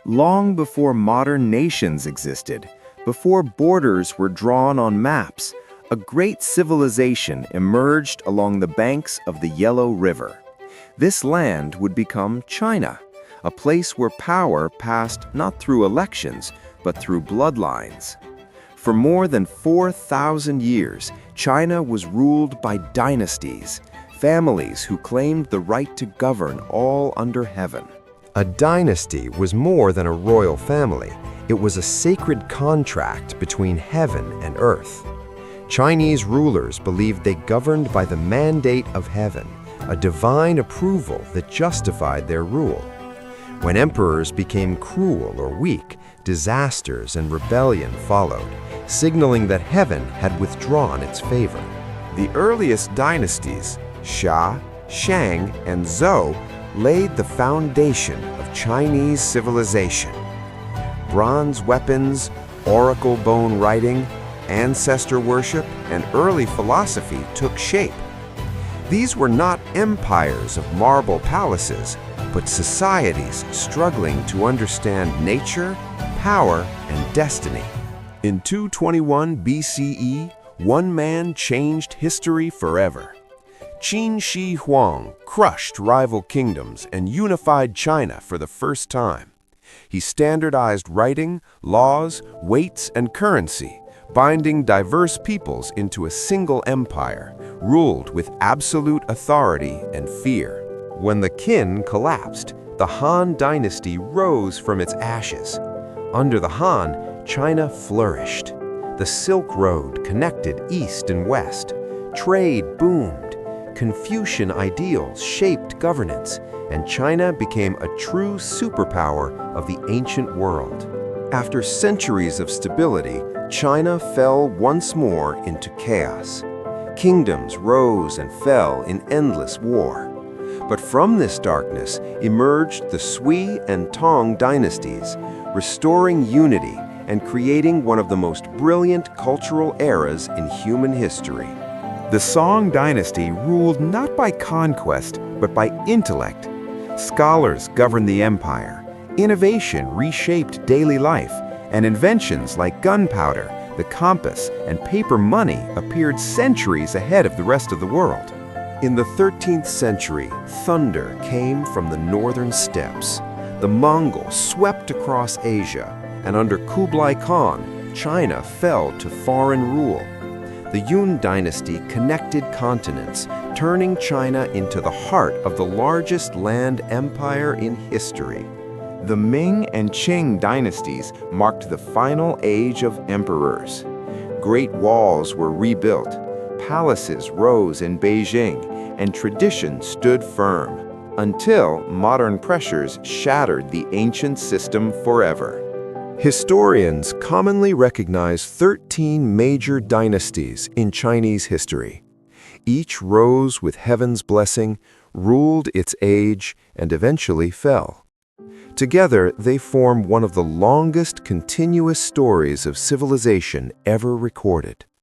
Long before modern nations existed, before borders were drawn on maps, a great civilization emerged along the banks of the Yellow River. This land would become China, a place where power passed not through elections, but through bloodlines. For more than 4,000 years, China was ruled by dynasties, families who claimed the right to govern all under heaven. A dynasty was more than a royal family. It was a sacred contract between heaven and earth. Chinese rulers believed they governed by the mandate of heaven, a divine approval that justified their rule. When emperors became cruel or weak, disasters and rebellion followed, signaling that heaven had withdrawn its favor. The earliest dynasties, Xia, Shang, and Zhou, laid the foundation of Chinese civilization. Bronze weapons, oracle bone writing, ancestor worship, and early philosophy took shape. These were not empires of marble palaces, but societies struggling to understand nature, power, and destiny. In 221 BCE, one man changed history forever. Qin Shi Huang crushed rival kingdoms and unified China for the first time. He standardized writing, laws, weights, and currency, binding diverse peoples into a single empire, ruled with absolute authority and fear. When the Qin collapsed, the Han Dynasty rose from its ashes. Under the Han, China flourished. The Silk Road connected east and west. Trade boomed. Confucian ideals shaped governance, and China became a true superpower of the ancient world. After centuries of stability, China fell once more into chaos. Kingdoms rose and fell in endless war. But from this darkness emerged the Sui and Tang dynasties, restoring unity and creating one of the most brilliant cultural eras in human history. The Song Dynasty ruled not by conquest, but by intellect. Scholars governed the empire, innovation reshaped daily life, and inventions like gunpowder, the compass, and paper money appeared centuries ahead of the rest of the world. In the 13th century, thunder came from the northern steppes. The Mongols swept across Asia, and under Kublai Khan, China fell to foreign rule. The Yun dynasty connected continents, turning China into the heart of the largest land empire in history. The Ming and Qing dynasties marked the final age of emperors. Great walls were rebuilt, palaces rose in Beijing, and tradition stood firm, until modern pressures shattered the ancient system forever. Historians commonly recognize 13 major dynasties in Chinese history. Each rose with heaven's blessing, ruled its age, and eventually fell. Together, they form one of the longest continuous stories of civilization ever recorded.